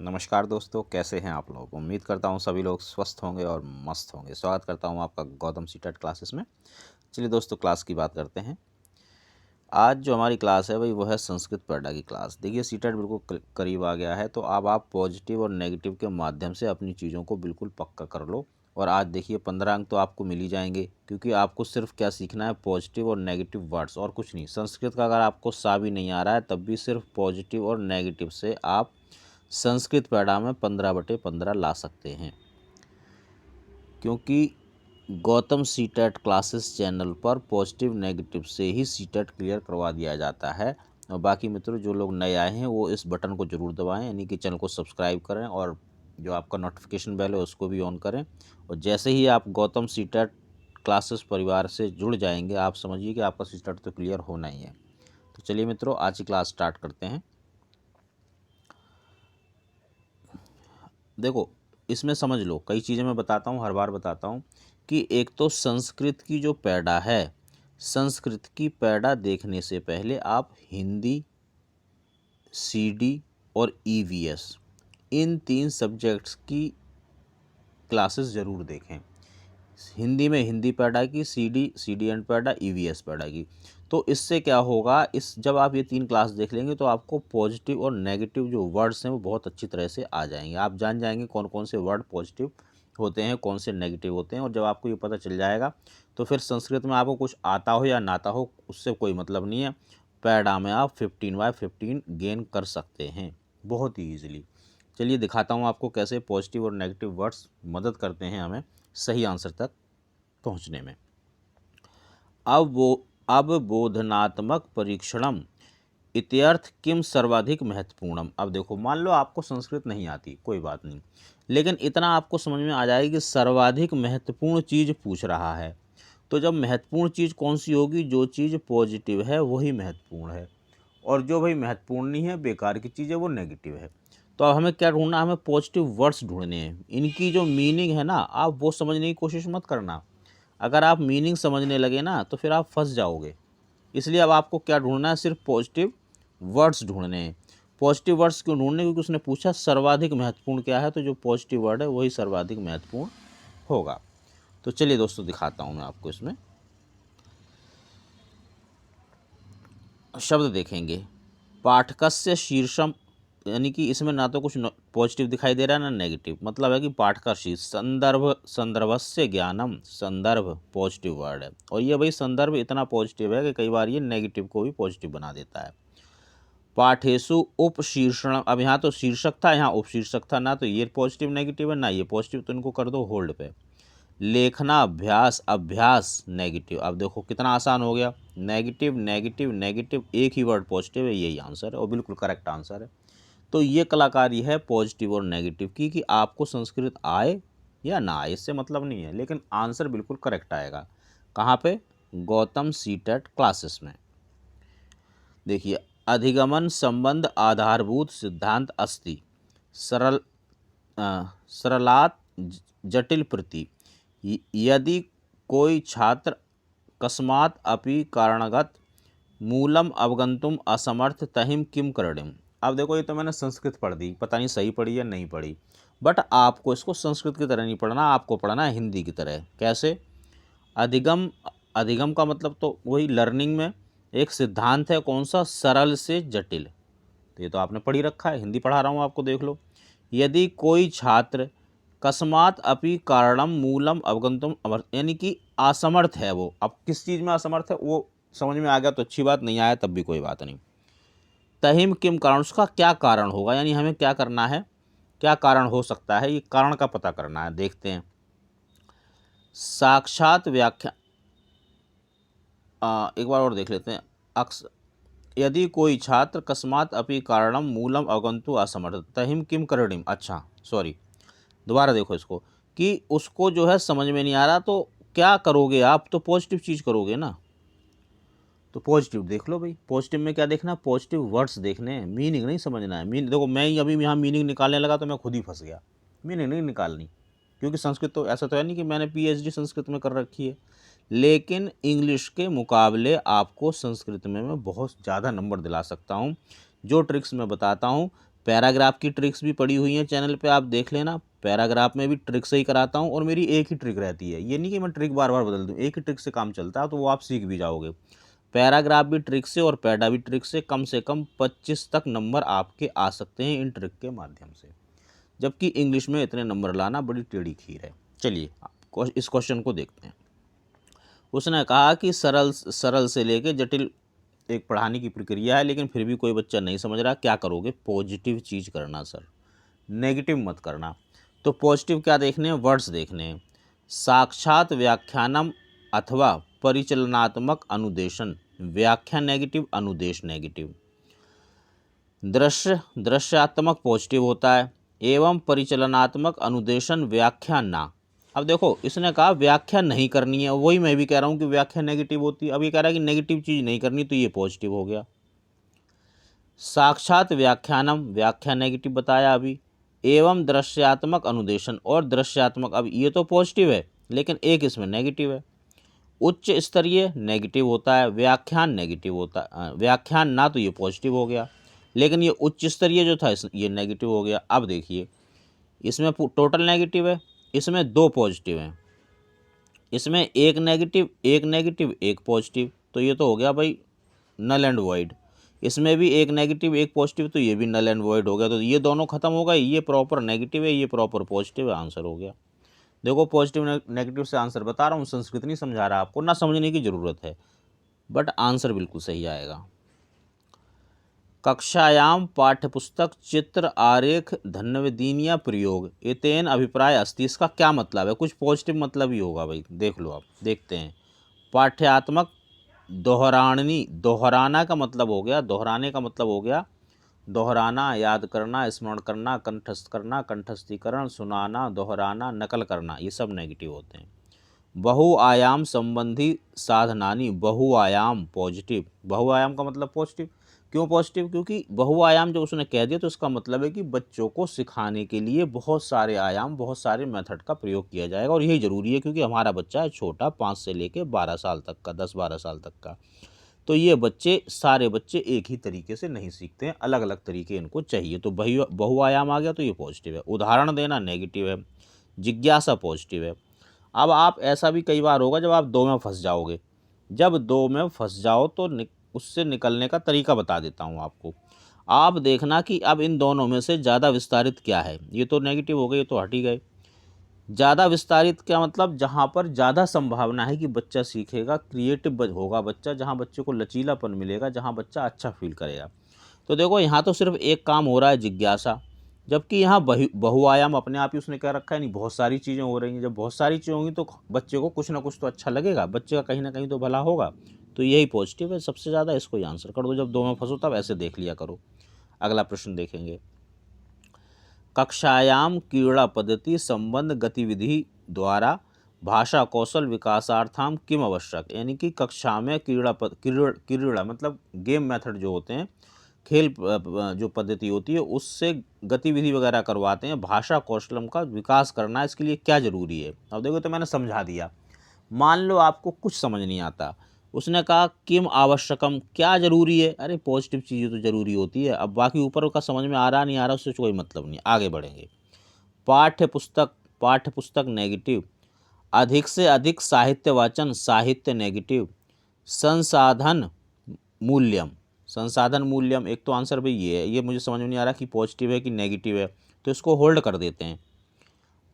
नमस्कार दोस्तों, कैसे हैं आप लोग। उम्मीद करता हूं सभी लोग स्वस्थ होंगे और मस्त होंगे। स्वागत करता हूं आपका गौतम सीटेट क्लासेस में। चलिए दोस्तों, क्लास की बात करते हैं। आज जो हमारी क्लास है भाई वो है संस्कृत पैडा की क्लास। देखिए सीटेट बिल्कुल करीब आ गया है, तो अब आप पॉजिटिव और नेगेटिव के माध्यम से अपनी चीज़ों को बिल्कुल पक्का कर लो। और आज देखिए 15 अंक तो आपको मिल ही जाएंगे, क्योंकि आपको सिर्फ क्या सीखना है, पॉजिटिव और नेगेटिव वर्ड्स और कुछ नहीं। संस्कृत का अगर आपको सा भी नहीं आ रहा है तब भी सिर्फ पॉजिटिव और नेगेटिव से आप संस्कृत पैडा में 15/15 ला सकते हैं, क्योंकि गौतम सीटेट क्लासेस चैनल पर पॉजिटिव नेगेटिव से ही सीटेट क्लियर करवा दिया जाता है। और बाकी मित्रों जो लोग नए आए हैं वो इस बटन को ज़रूर दबाएं, यानी कि चैनल को सब्सक्राइब करें और जो आपका नोटिफिकेशन बेल है उसको भी ऑन करें। और जैसे ही आप गौतम सीटेट क्लासेस परिवार से जुड़ जाएंगे, आप समझिए कि आपका सीटेट तो क्लियर होना ही है। तो चलिए मित्रों, आज की क्लास स्टार्ट करते हैं। देखो, इसमें समझ लो, कई चीज़ें मैं बताता हूँ, हर बार बताता हूँ कि एक तो संस्कृत की जो पैडा है, संस्कृत की पैडा देखने से पहले आप हिंदी, सीडी और ईवीएस इन 3 सब्जेक्ट्स की क्लासेस ज़रूर देखें। हिंदी में हिंदी पैडा की, सीडी एंड पैडा, ईवीएस पैडा की। तो इससे क्या होगा, इस जब आप ये 3 क्लास देख लेंगे तो आपको पॉजिटिव और नेगेटिव जो वर्ड्स हैं वो बहुत अच्छी तरह से आ जाएंगे। आप जान जाएंगे कौन कौन से वर्ड पॉजिटिव होते हैं, कौन से नेगेटिव होते हैं। और जब आपको ये पता चल जाएगा तो फिर संस्कृत में आपको कुछ आता हो या ना आता हो उससे कोई मतलब नहीं है। पैडा में आप 15/15 गेन कर सकते हैं बहुत ही ईजिली। चलिए दिखाता हूँ आपको कैसे पॉजिटिव और नेगेटिव वर्ड्स मदद करते हैं हमें सही आंसर तक पहुंचने में। अब बोधनात्मक परीक्षणम इत्यर्थ किम सर्वाधिक महत्वपूर्णम। अब देखो, मान लो आपको संस्कृत नहीं आती, कोई बात नहीं, लेकिन इतना आपको समझ में आ जाएगी कि सर्वाधिक महत्वपूर्ण चीज़ पूछ रहा है। तो जब महत्वपूर्ण चीज़ कौन सी होगी, जो चीज़ पॉजिटिव है वही महत्वपूर्ण है, और जो भाई महत्वपूर्ण नहीं है, बेकार की चीज़ है, वो नेगेटिव है। तो अब हमें क्या ढूंढना, हमें पॉजिटिव वर्ड्स ढूंढने हैं। इनकी जो मीनिंग है ना, आप वो समझने की कोशिश मत करना। अगर आप मीनिंग समझने लगे ना तो फिर आप फंस जाओगे। इसलिए अब आपको क्या ढूंढना है, सिर्फ पॉजिटिव वर्ड्स ढूंढने हैं। पॉजिटिव वर्ड्स क्यों ढूंढने, क्योंकि उसने पूछा सर्वाधिक महत्वपूर्ण क्या है, तो जो पॉजिटिव वर्ड है वही सर्वाधिक महत्वपूर्ण होगा। तो चलिए दोस्तों, दिखाता हूँ मैं आपको। इसमें शब्द देखेंगे, पाठकस्य शीर्षम, यानी कि इसमें ना तो कुछ पॉजिटिव दिखाई दे रहा है ना नेगेटिव। मतलब है कि पाठ का शीर्ष, संदर्भ, संदर्भस्य ज्ञानम, संदर्भ पॉजिटिव वर्ड है। और ये भाई संदर्भ इतना पॉजिटिव है कि कई बार ये नेगेटिव को भी पॉजिटिव बना देता है। पाठेशु उपशीर्षण, अब यहाँ तो शीर्षक था, यहाँ उपशीर्षक था। ना तो ये पॉजिटिव नेगेटिव है, ना ये पॉजिटिव, तो इनको कर दो होल्ड पे। लेखना अभ्यास, अभ्यास नेगेटिव। अब देखो कितना आसान हो गया, नेगेटिव नेगेटिव नेगेटिव, एक ही वर्ड पॉजिटिव है, यही आंसर है और बिल्कुल करेक्ट आंसर है। तो ये कलाकारी है पॉजिटिव और नेगेटिव की, कि आपको संस्कृत आए या ना आए इससे मतलब नहीं है, लेकिन आंसर बिल्कुल करेक्ट आएगा। कहाँ पे, गौतम सीटेट क्लासेस में। देखिए, अधिगमन संबंध आधारभूत सिद्धांत अस्ति, सरल सरलात जटिल प्रति। यदि कोई छात्र कस्मात् अपि कारणगत मूलम अवगंतुम असमर्थ तहिम किम करणीम। अब देखो, ये तो मैंने संस्कृत पढ़ दी, पता नहीं सही पढ़ी या नहीं पढ़ी, बट आपको इसको संस्कृत की तरह नहीं पढ़ना, आपको पढ़ना है हिंदी की तरह। कैसे, अधिगम, अधिगम का मतलब तो वही लर्निंग में एक सिद्धांत है, कौन सा, सरल से जटिल। तो ये तो आपने पढ़ी रखा है, हिंदी पढ़ा रहा हूँ आपको, देख लो। यदि कोई छात्र कस्मात अपि कारणम मूलम अवगंतुम अमर्थ, यानी कि असमर्थ है वो, अब किस चीज़ में असमर्थ है वो समझ में आ गया तो अच्छी बात, नहीं आया तब भी कोई बात नहीं। तहिम किम कारण, उसका क्या कारण होगा, यानी हमें क्या करना है, क्या कारण हो सकता है, ये कारण का पता करना है। देखते हैं, साक्षात व्याख्या, एक बार और देख लेते हैं। अक्स यदि कोई छात्र कस्मात अपि कारणम मूलम अवगंतु असमर्थ तहिम किम करणीम, अच्छा सॉरी, दोबारा देखो इसको, कि उसको जो है समझ में नहीं आ रहा तो क्या करोगे आप, तो पॉजिटिव चीज़ करोगे ना। तो पॉजिटिव देख लो भाई, पॉजिटिव में क्या देखना, पॉजिटिव वर्ड्स देखने हैं, मीनिंग नहीं समझना है। देखो, मैं ही अभी यहाँ मीनिंग निकालने लगा तो मैं खुद ही फंस गया, मीनिंग नहीं निकालनी, क्योंकि संस्कृत तो ऐसा तो है नहीं कि मैंने पीएचडी संस्कृत में कर रखी है। लेकिन इंग्लिश के मुकाबले आपको संस्कृत में मैं बहुत ज़्यादा नंबर दिला सकता हूँ। जो ट्रिक्स मैं बताता हूँ पैराग्राफ की ट्रिक्स भी पड़ी हुई हैं चैनल पे, आप देख लेना। पैराग्राफ में भी ट्रिक से ही कराता हूँ और मेरी एक ही ट्रिक रहती है, ये नहीं कि मैं ट्रिक बार बार बदल दूँ, एक ही ट्रिक से काम चलता है, तो वो आप सीख भी जाओगे। पैराग्राफ भी ट्रिक से और पैडा भी ट्रिक से कम 25 तक नंबर आपके आ सकते हैं इन ट्रिक के माध्यम से, जबकि इंग्लिश में इतने नंबर लाना बड़ी टेढ़ी खीर है। चलिए इस क्वेश्चन को देखते हैं। उसने कहा कि सरल सरल से लेके जटिल एक पढ़ाने की प्रक्रिया है, लेकिन फिर भी कोई बच्चा नहीं समझ रहा, क्या करोगे? पॉजिटिव चीज़ करना सर, नेगेटिव मत करना। तो पॉजिटिव क्या देखने हैं? वर्ड्स देखने हैं। साक्षात व्याख्यानम अथवा परिचलनात्मक अनुदेशन, व्याख्या नेगेटिव, अनुदेश नेगेटिव। दृश्यात्मक पॉजिटिव होता है, एवं परिचलनात्मक अनुदेशन व्याख्या ना। अब देखो इसने कहा व्याख्या नहीं करनी है, वही मैं भी कह रहा हूँ कि व्याख्या नेगेटिव होती है। अब ये कह रहा है कि नेगेटिव चीज़ नहीं करनी, तो ये पॉजिटिव हो गया। साक्षात व्याख्यानम, व्याख्या नेगेटिव बताया अभी, एवं दृश्यात्मक अनुदेशन, और दृश्यात्मक, अब ये तो पॉजिटिव है लेकिन एक इसमें नेगेटिव है। उच्च स्तरीय नेगेटिव होता है, व्याख्यान नेगेटिव होता है, व्याख्यान ना, तो ये पॉजिटिव हो गया, लेकिन ये उच्च स्तरीय जो था ये नेगेटिव हो गया। अब देखिए इसमें टोटल नेगेटिव है, इसमें 2 पॉजिटिव हैं, इसमें एक नेगेटिव एक पॉजिटिव, तो ये तो हो गया भाई नल एंड वॉइड। इसमें भी एक नेगेटिव एक पॉजिटिव, तो ये भी नल एंड वॉइड हो गया। तो ये दोनों खत्म हो गए, ये प्रॉपर नेगेटिव है, ये प्रॉपर पॉजिटिव है, आंसर हो गया। देखो पॉजिटिव नेगेटिव से आंसर बता रहा हूँ, संस्कृत नहीं समझा रहा आपको, ना समझने की ज़रूरत है, बट आंसर बिल्कुल सही आएगा। कक्षायाम पाठ्यपुस्तक चित्र आरेख धन्यवादीनिया प्रयोग एतेन अभिप्राय अस्ति, इसका क्या मतलब है? कुछ पॉजिटिव मतलब ही होगा भाई, देख लो आप। देखते हैं। पाठ्यात्मक दोहरानी, दोहराना का मतलब हो गया, दोहराने का मतलब हो गया दोहराना, याद करना, स्मरण करना, कंठस्थ करना, कंठस्थीकरण, सुनाना, दोहराना, नकल करना, ये सब नेगेटिव होते हैं। बहुआयाम संबंधी साधनानी, बहुआयाम पॉजिटिव, बहुआयाम का मतलब पॉजिटिव। क्यों पॉजिटिव? क्योंकि बहुआयाम जो उसने कह दिया तो इसका मतलब है कि बच्चों को सिखाने के लिए बहुत सारे आयाम, बहुत सारे मेथड का प्रयोग किया जाएगा, और यही ज़रूरी है क्योंकि हमारा बच्चा है छोटा, 5 से लेकर 12 साल तक का, 10-12 साल तक का। तो ये बच्चे, सारे बच्चे एक ही तरीके से नहीं सीखते हैं, अलग अलग तरीके इनको चाहिए। तो बहुआयाम आ गया तो ये पॉजिटिव है। उदाहरण देना नेगेटिव है, जिज्ञासा पॉजिटिव है। अब आप ऐसा भी कई बार होगा जब आप 2 में फंस जाओगे, जब 2 में फंस जाओ तो उससे निकलने का तरीका बता देता हूँ आपको। आप देखना कि अब इन दोनों में से ज़्यादा विस्तारित क्या है। ये तो नेगेटिव हो गए, ये तो हट ही गए। ज़्यादा विस्तारित क्या मतलब? जहाँ पर ज़्यादा संभावना है कि बच्चा सीखेगा, क्रिएटिव होगा बच्चा, जहाँ बच्चे को लचीलापन मिलेगा, जहाँ बच्चा अच्छा फील करेगा। तो देखो यहाँ तो सिर्फ एक काम हो रहा है, जिज्ञासा, जबकि यहाँ बहुआयाम अपने आप ही उसने क्या रखा है, नहीं बहुत सारी चीज़ें हो रही हैं। जब बहुत सारी चीज़ें होंगी तो बच्चे को कुछ ना कुछ तो अच्छा लगेगा, बच्चे का कहीं ना कहीं तो भला होगा। तो यही पॉजिटिव है सबसे ज़्यादा, इसको ही आंसर कर दो। जब 2 में फंसो तब ऐसे देख लिया करो। अगला प्रश्न देखेंगे। कक्षायाम क्रीड़ा पद्धति संबंध गतिविधि द्वारा भाषा कौशल विकासार्थाम किम आवश्यक, यानी कि कक्षा में क्रीड़ा मतलब गेम मेथड जो होते हैं, खेल जो पद्धति होती है, उससे गतिविधि वगैरह करवाते हैं, भाषा कौशलम का विकास करना है, इसके लिए क्या ज़रूरी है? अब देखो तो मैंने समझा दिया। मान लो आपको कुछ समझ नहीं आता, उसने कहा किम आवश्यकम, क्या ज़रूरी है? अरे पॉजिटिव चीज़ें तो ज़रूरी होती है। अब बाकी ऊपर का समझ में आ रहा नहीं आ रहा, उससे कोई मतलब नहीं, आगे बढ़ेंगे। पाठ्यपुस्तक नेगेटिव, अधिक से अधिक साहित्य वाचन, साहित्य नेगेटिव। संसाधन मूल्यम, संसाधन मूल्यम, एक तो आंसर भाई ये है, ये मुझे समझ में नहीं आ रहा कि पॉजिटिव है कि नेगेटिव है, तो इसको होल्ड कर देते हैं।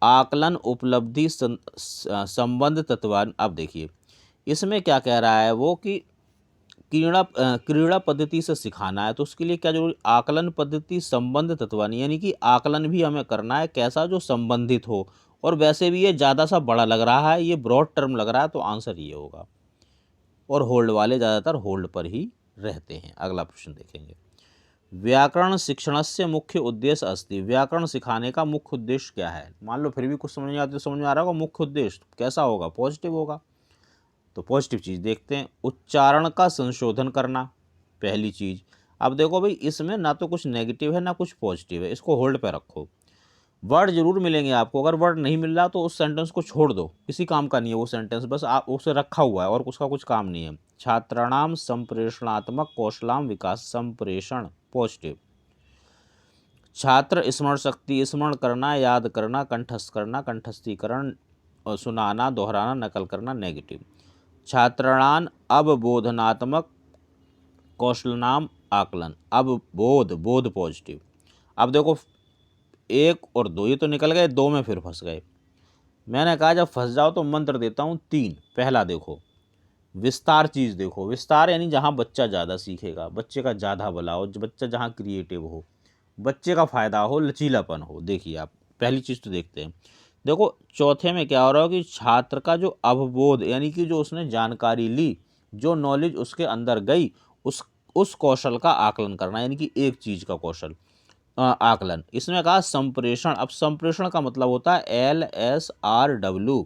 आकलन उपलब्धि संबंध तत्वान, अब देखिए इसमें क्या कह रहा है वो कि क्रीड़ा पद्धति से सिखाना है, तो उसके लिए क्या जरूरी? आकलन पद्धति संबंध तत्वानी, यानी कि आकलन भी हमें करना है, कैसा? जो संबंधित हो। और वैसे भी ये ज़्यादा सा बड़ा लग रहा है, ये ब्रॉड टर्म लग रहा है, तो आंसर ये होगा। और होल्ड वाले ज़्यादातर होल्ड पर ही रहते हैं। अगला प्रश्न देखेंगे। व्याकरण शिक्षण से मुख्य उद्देश्य अस्ति, व्याकरण सिखाने का मुख्य उद्देश्य क्या है? मान लो फिर भी कुछ समझ नहीं आती, तो समझ में आ रहा होगा मुख्य उद्देश्य कैसा होगा? पॉजिटिव होगा। तो पॉजिटिव चीज़ देखते हैं। उच्चारण का संशोधन करना, पहली चीज़। अब देखो भाई इसमें ना तो कुछ नेगेटिव है ना कुछ पॉजिटिव है, इसको होल्ड पे रखो। वर्ड जरूर मिलेंगे आपको, अगर वर्ड नहीं मिल रहा तो उस सेंटेंस को छोड़ दो, किसी काम का नहीं है वो सेंटेंस, बस आप उसे रखा हुआ है और उसका कुछ काम नहीं है। छात्राणाम संप्रेषणात्मक कौशलाम विकास, संप्रेषण पॉजिटिव। छात्र स्मरण शक्ति, स्मरण करना, याद करना, कंठस्थ करना, कंठस्थीकरण, सुनाना, दोहराना, नकल करना, नेगेटिव। छात्राणान अवबोधनात्मक कौशलनाम आकलन, अवबोध, बोध पॉजिटिव। अब देखो 1 और 2 ये तो निकल गए, 2 में फिर फंस गए। मैंने कहा जब फंस जाओ तो मंत्र देता हूँ 3। पहला देखो विस्तार चीज़, देखो विस्तार यानी जहाँ बच्चा ज़्यादा सीखेगा, बच्चे का ज़्यादा भला हो, बच्चा जहाँ क्रिएटिव हो, बच्चे का फ़ायदा हो, लचीलापन हो। देखिए आप पहली चीज़ तो देखते हैं। देखो चौथे में क्या हो रहा है कि छात्र का जो अवबोध यानी कि जो उसने जानकारी ली, जो नॉलेज उसके अंदर गई, उस कौशल का आकलन करना, यानी कि एक चीज़ का कौशल आकलन। इसमें कहा संप्रेषण। अब संप्रेषण का मतलब होता है LSRW,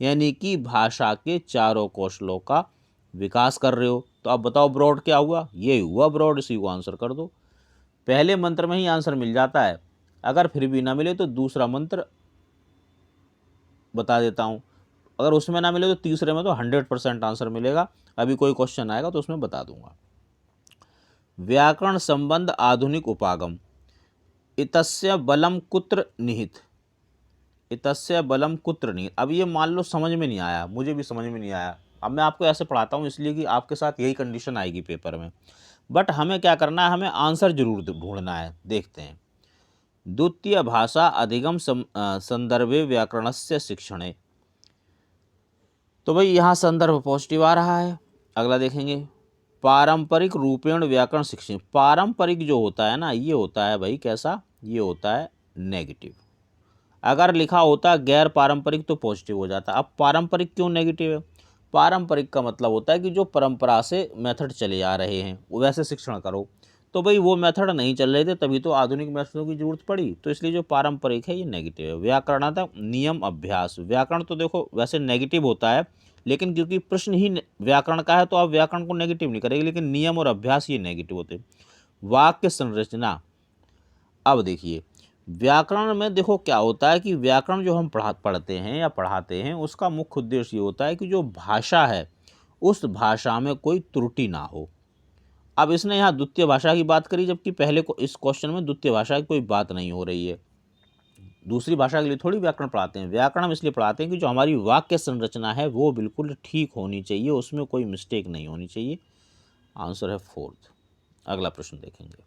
यानी कि भाषा के चारों कौशलों का विकास कर रहे हो। तो अब बताओ ब्रॉड क्या हुआ? ये हुआ ब्रॉड, इसी को आंसर कर दो। पहले मंत्र में ही आंसर मिल जाता है, अगर फिर भी ना मिले तो दूसरा मंत्र बता देता हूँ, अगर उसमें ना मिले तो तीसरे में तो 100% आंसर मिलेगा। अभी कोई क्वेश्चन आएगा तो उसमें बता दूंगा। व्याकरण संबंध आधुनिक उपागम। इतस्य बलम कुत्र निहित, इतस्य बलम कुत्र निहित। अब ये मान लो समझ में नहीं आया, मुझे भी समझ में नहीं आया। अब मैं आपको ऐसे पढ़ाता हूँ इसलिए कि आपके साथ यही कंडीशन आएगी पेपर में, बट हमें क्या करना है, हमें आंसर जरूर ढूंढना है। देखते हैं। द्वितीय भाषा अधिगम संदर्भे व्याकरणस्य शिक्षणे। तो भाई यहाँ संदर्भ पॉजिटिव आ रहा है। अगला देखेंगे, पारंपरिक रूपेण व्याकरण शिक्षण। पारंपरिक जो होता है ना, ये होता है भाई कैसा, ये होता है नेगेटिव। अगर लिखा होता गैर पारंपरिक तो पॉजिटिव हो जाता। अब पारंपरिक क्यों नेगेटिव है? पारंपरिक का मतलब होता है कि जो परंपरा से मेथड चले आ रहे हैं वैसे शिक्षण करो। तो भाई वो मेथड नहीं चल रहे थे, तभी तो आधुनिक मेथडों की जरूरत पड़ी। तो इसलिए जो पारंपरिक है ये नेगेटिव है। व्याकरणात्मक नियम अभ्यास। व्याकरण तो देखो वैसे नेगेटिव होता है, लेकिन क्योंकि प्रश्न ही व्याकरण का है तो आप व्याकरण को नेगेटिव नहीं करेंगे, लेकिन नियम और अभ्यास ये नेगेटिव होते। वाक्य संरचना। अब देखिए व्याकरण में देखो क्या होता है कि व्याकरण जो हम पढ़ते हैं या पढ़ाते हैं, उसका मुख्य उद्देश्य ये होता है कि जो भाषा है उस भाषा में कोई त्रुटि ना हो। अब इसने यहाँ द्वितीय भाषा की बात करी, जबकि पहले को इस क्वेश्चन में द्वितीय भाषा की कोई बात नहीं हो रही है। दूसरी भाषा के लिए थोड़ी व्याकरण पढ़ाते हैं। व्याकरण हम इसलिए पढ़ाते हैं कि जो हमारी वाक्य संरचना है वो बिल्कुल ठीक होनी चाहिए, उसमें कोई मिस्टेक नहीं होनी चाहिए। आंसर है 4th। अगला प्रश्न देखेंगे।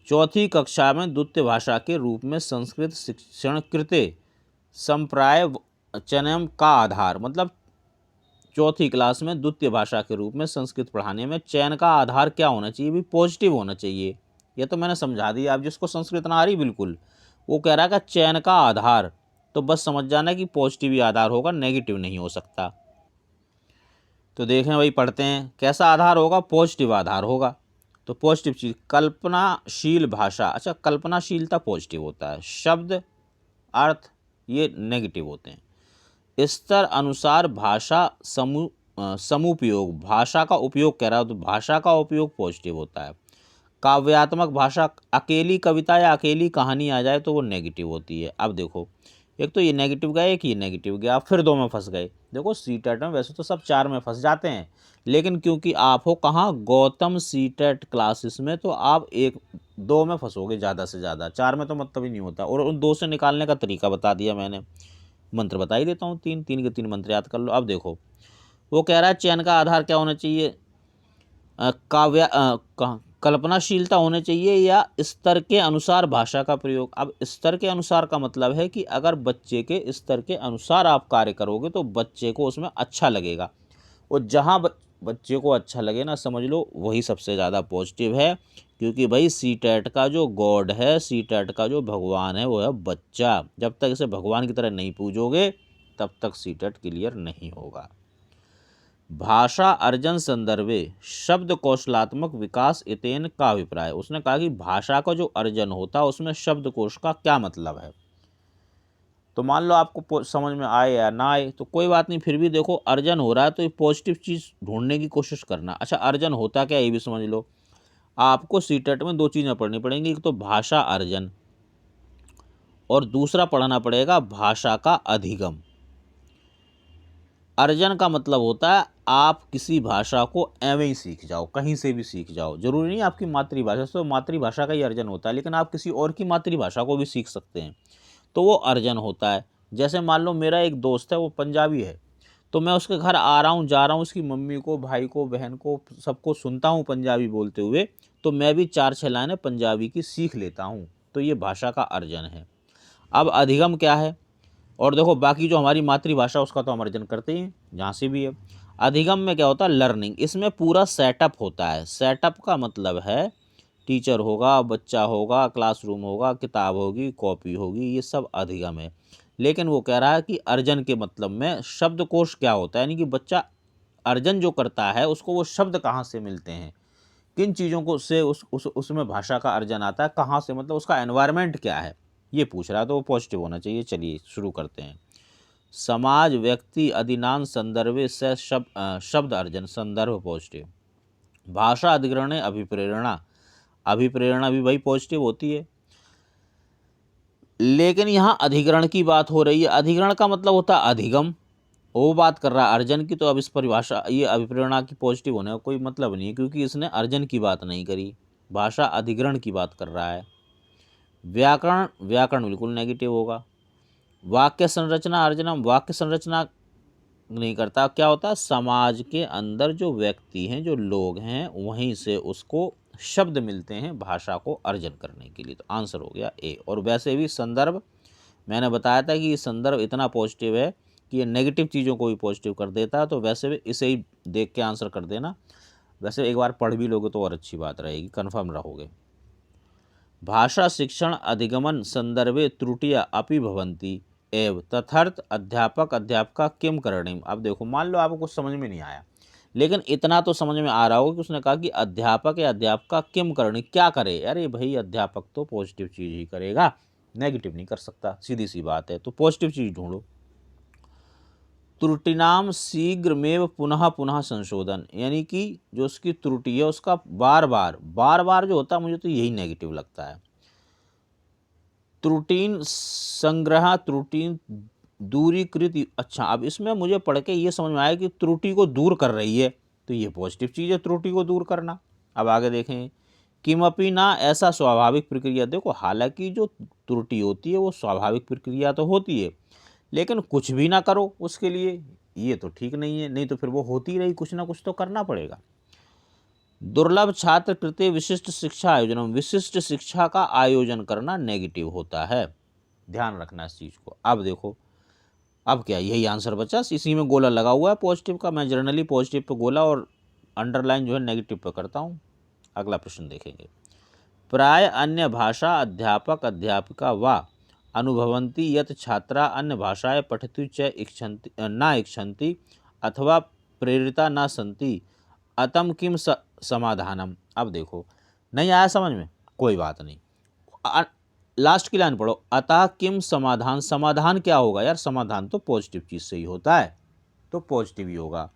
चौथी कक्षा में द्वितीय भाषा के रूप में संस्कृत शिक्षण कृते संप्राय चयन का आधार। मतलब चौथी क्लास में द्वितीय भाषा के रूप में संस्कृत पढ़ाने में चयन का आधार क्या होना चाहिए? भी पॉजिटिव होना चाहिए। ये तो मैंने समझा दिया। आप जिसको संस्कृत ना आ रही बिल्कुल, वो कह रहा है कि चयन का आधार, तो बस समझ जाना कि पॉजिटिव ही आधार होगा, नेगेटिव नहीं हो सकता। तो देखें भाई, पढ़ते हैं कैसा आधार होगा? पॉजिटिव आधार होगा। तो पॉजिटिव चीज, कल्पनाशील भाषा। अच्छा, कल्पनाशीलता पॉजिटिव होता है, शब्द अर्थ ये नेगेटिव होते हैं। स्तर अनुसार भाषा समुपयोग, भाषा का उपयोग कह रहा हो तो भाषा का उपयोग पॉजिटिव होता है। काव्यात्मक भाषा, अकेली कविता या अकेली कहानी आ जाए तो वो नेगेटिव होती है। अब देखो एक तो ये नेगेटिव गया, एक ये नेगेटिव गया, फिर 2 में फंस गए। देखो सीटेट में वैसे तो सब 4 में फंस जाते हैं, लेकिन क्योंकि आप हो कहाँ, गौतम सीटेट क्लासेस में, तो आप 1-2 में फंसोगे ज़्यादा से ज़्यादा, 4 में तो मतलब ही नहीं होता। और उन 2 से निकालने का तरीका बता दिया मैंने, मंत्र बता ही देता हूँ। 3 के 3 मंत्र याद कर लो। अब देखो वो कह रहा है चयन का आधार क्या होना चाहिए? कल्पनाशीलता होने चाहिए या स्तर के अनुसार भाषा का प्रयोग। अब स्तर के अनुसार का मतलब है कि अगर बच्चे के स्तर के अनुसार आप कार्य करोगे तो बच्चे को उसमें अच्छा लगेगा, और जहाँ बच्चे को अच्छा लगे ना, समझ लो वही सबसे ज़्यादा पॉजिटिव है। क्योंकि भाई सीटेट का जो गॉड है, सीटेट का जो भगवान है वो है बच्चा। जब तक इसे भगवान की तरह नहीं पूजोगे तब तक सीटेट क्लियर नहीं होगा। भाषा अर्जन संदर्भे शब्द कौशलात्मक विकास इतेन का अभिप्राय। उसने कहा कि भाषा का जो अर्जन होता है उसमें शब्दकोश का क्या मतलब है। तो मान लो आपको समझ में आए या ना आए तो कोई बात नहीं, फिर भी देखो अर्जन हो रहा है तो ये पॉजिटिव चीज़ ढूंढने की कोशिश करना। अच्छा, अर्जन होता क्या ये भी समझ लो। आपको सीटेट में 2 चीज़ें पढ़नी पड़ेंगी, एक तो भाषा अर्जन और दूसरा पढ़ना पड़ेगा भाषा का अधिगम। अर्जन का मतलब होता है आप किसी भाषा को एवं ही सीख जाओ, कहीं से भी सीख जाओ, जरूरी नहीं आपकी मातृभाषा से, तो मातृभाषा का ही अर्जन होता है, लेकिन आप किसी और की मातृभाषा को भी सीख सकते हैं तो वो अर्जन होता है। जैसे मान लो मेरा एक दोस्त है, वो पंजाबी है, तो मैं उसके घर आ रहा हूँ, जा रहा हूँ, उसकी मम्मी को, भाई को, बहन को, सबको सुनता हूँ पंजाबी बोलते हुए, तो मैं भी 4-6 लाइनें पंजाबी की सीख लेता हूँ, तो ये भाषा का अर्जन है। अब अधिगम क्या है, और देखो बाकी जो हमारी मातृभाषा उसका तो हम अर्जन करते ही हैं जहाँ से भी है। अधिगम में क्या होता है, लर्निंग, इसमें पूरा सेटअप होता है। सेटअप का मतलब है टीचर होगा, बच्चा होगा, क्लासरूम होगा, किताब होगी, कॉपी होगी, ये सब अधिगम है। लेकिन वो कह रहा है कि अर्जन के मतलब में शब्दकोश क्या होता है, यानी कि बच्चा अर्जन जो करता है उसको वो शब्द कहाँ से मिलते हैं, किन चीज़ों को से उसमें भाषा का अर्जन आता है, कहाँ से, मतलब उसका एनवायरनमेंट क्या है, ये पूछ रहा है, तो वो पॉजिटिव होना चाहिए। चलिए शुरू करते हैं। समाज, व्यक्ति, अधिनान, संदर्भे से शब्द अर्जन, संदर्भ पॉजिटिव। भाषा अधिग्रहण, अभिप्रेरणा, अभिप्रेरणा भी भाई पॉजिटिव होती है, लेकिन यहाँ अधिग्रहण की बात हो रही है। अधिग्रहण का मतलब होता है अधिगम, वो बात कर रहा है अर्जन की, तो अब इस परिभाषा, ये अभिप्रेरणा की पॉजिटिव होने का कोई मतलब नहीं है, क्योंकि इसने अर्जन की बात नहीं करी, भाषा अधिग्रहण की बात कर रहा है। व्याकरण, व्याकरण बिल्कुल नेगेटिव होगा। वाक्य संरचना अर्जनम, वाक्य संरचना नहीं करता, क्या होता है, समाज के अंदर जो व्यक्ति हैं, जो लोग हैं, वहीं से उसको शब्द मिलते हैं भाषा को अर्जन करने के लिए, तो आंसर हो गया ए। और वैसे भी संदर्भ, मैंने बताया था कि ये संदर्भ इतना पॉजिटिव है कि ये नेगेटिव चीज़ों को भी पॉजिटिव कर देता है, तो वैसे भी इसे ही देख के आंसर कर देना। वैसे एक बार पढ़ भी लोगे तो और अच्छी बात रहेगी, कन्फर्म रहोगे। भाषा शिक्षण अधिगमन संदर्भे त्रुटियां अपि भवन्ति एव तथर्थ अध्यापक अध्यापका किम करणीम। अब देखो, मान लो आपको कुछ समझ में नहीं आया, लेकिन इतना तो समझ में आ रहा होगा कि उसने कहा कि अध्यापक या अध्यापका किम करणी, क्या करे। अरे भाई, अध्यापक तो पॉजिटिव चीज़ ही करेगा, नेगेटिव नहीं कर सकता, सीधी सी बात है, तो पॉजिटिव चीज़ ढूंढो। त्रुटिनाम शीघ्रमेव पुनः पुनः संशोधन, यानी कि जो उसकी त्रुटि है उसका बार बार जो होता है, मुझे तो यही नेगेटिव लगता है। त्रुटीन संग्रह, त्रुटीन दूरीकृत, अच्छा अब इसमें मुझे पढ़ के ये समझ में आया कि त्रुटि को दूर कर रही है, तो ये पॉजिटिव चीज़ है, त्रुटि को दूर करना। अब आगे देखें, किमपि ना, ऐसा स्वाभाविक प्रक्रिया। देखो, हालांकि जो त्रुटि होती है वो स्वाभाविक प्रक्रिया तो होती है, लेकिन कुछ भी ना करो उसके लिए, ये तो ठीक नहीं है, नहीं तो फिर वो होती रही, कुछ ना कुछ तो करना पड़ेगा। दुर्लभ छात्र कृते विशिष्ट शिक्षा आयोजन, विशिष्ट शिक्षा का आयोजन करना नेगेटिव होता है, ध्यान रखना इस चीज़ को। अब देखो, अब क्या, यही आंसर बचा, इसी में गोला लगा हुआ है पॉजिटिव का। मैं जनरली पॉजिटिव पे गोला और अंडरलाइन जो है नेगेटिव पे करता हूँ। अगला प्रश्न देखेंगे। प्राय अन्य भाषा अध्यापक अध्यापिका वा अनुभवन्ति यत् छात्रा अन्य भाषाएं पठतु च इच्छन्ति न इच्छन्ति अथवा प्रेरिता न सन्ति अतम किम समाधानम। अब देखो, नहीं आया समझ में, कोई बात नहीं, लास्ट की लाइन पढ़ो, अतः किम समाधान, समाधान क्या होगा यार, समाधान तो पॉजिटिव चीज़ से ही होता है, तो पॉजिटिव ही होगा।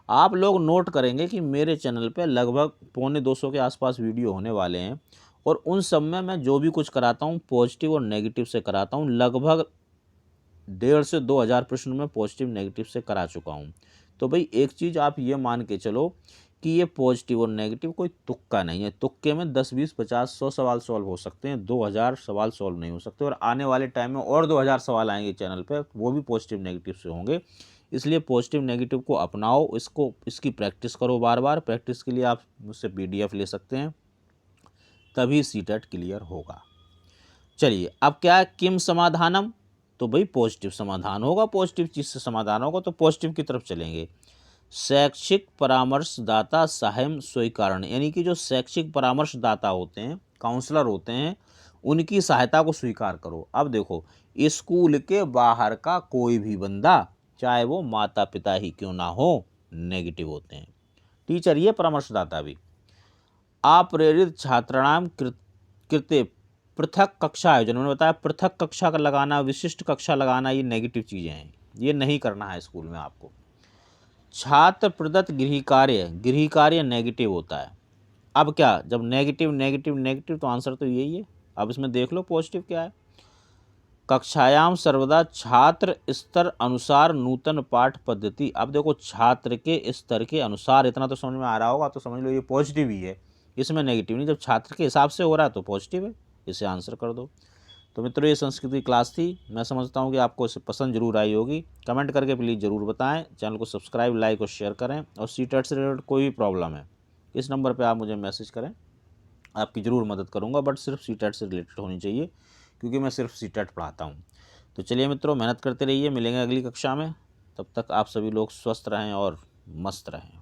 आप लोग नोट करेंगे कि मेरे चैनल पे लगभग 250 के आसपास वीडियो होने वाले हैं, और उन सब में मैं जो भी कुछ कराता हूँ पॉजिटिव और नेगेटिव से कराता हूँ। लगभग 1,500 से 2,000 प्रश्न में पॉजिटिव नेगेटिव से करा चुका हूँ। तो भाई एक चीज़ आप ये मान के चलो कि ये पॉजिटिव और नेगेटिव कोई तुक्का नहीं है। तुक्के में 10, 20, 50, 100 सवाल सॉल्व हो सकते हैं, 2,000 सवाल सॉल्व नहीं हो सकते, और आने वाले टाइम में और 2,000 सवाल आएंगे चैनल पे, वो भी पॉजिटिव नेगेटिव से होंगे। इसलिए पॉजिटिव नेगेटिव को अपनाओ, इसकी प्रैक्टिस करो बार बार। प्रैक्टिस के लिए आप मुझसे PDF ले सकते हैं, तभी सीटेट क्लियर होगा। चलिए, अब क्या है, किम समाधानम, तो भाई पॉजिटिव समाधान होगा, पॉजिटिव चीज़ से समाधान होगा, तो पॉजिटिव की तरफ चलेंगे। शैक्षिक परामर्शदाता साहम स्वीकरण, यानी कि जो शैक्षिक परामर्शदाता होते हैं, काउंसलर होते हैं, उनकी सहायता को स्वीकार करो। अब देखो, स्कूल के बाहर का कोई भी बंदा, चाहे वो माता पिता ही क्यों ना हो, नेगेटिव होते हैं। टीचर ये परामर्शदाता भी। अप्रेरित छात्राणाम कृते पृथक कक्षा आयोजन, उन्होंने बताया पृथक कक्षा का लगाना, विशिष्ट कक्षा लगाना, ये नेगेटिव चीज़ें हैं, ये नहीं करना है स्कूल में आपको। छात्र प्रदत्त गृह कार्य नेगेटिव होता है। अब क्या, जब नेगेटिव नेगेटिव नेगेटिव, तो आंसर तो यही है। अब इसमें देख लो पॉजिटिव क्या है। कक्षायाम सर्वदा छात्र स्तर अनुसार नूतन पाठ पद्धति। अब देखो छात्र के स्तर के अनुसार, इतना तो समझ में आ रहा होगा, तो समझ लो ये पॉजिटिव ही है, इसमें नेगेटिव नहीं। जब छात्र के हिसाब से हो रहा है तो पॉजिटिव है, इसे आंसर कर दो। तो मित्रों ये संस्कृति क्लास थी, मैं समझता हूँ कि आपको इसे पसंद जरूर आई होगी। कमेंट करके प्लीज़ ज़रूर बताएं, चैनल को सब्सक्राइब, लाइक और शेयर करें। और सीटेट से रिलेटेड कोई भी प्रॉब्लम है इस नंबर पे आप मुझे मैसेज करें, आपकी ज़रूर मदद करूँगा, बट सिर्फ सीटेट से रिलेटेड होनी चाहिए, क्योंकि मैं सिर्फ सीटेट पढ़ाता हूँ। तो चलिए मित्रों, मेहनत करते रहिए, मिलेंगे अगली कक्षा में। तब तक आप सभी लोग स्वस्थ रहें और मस्त रहें।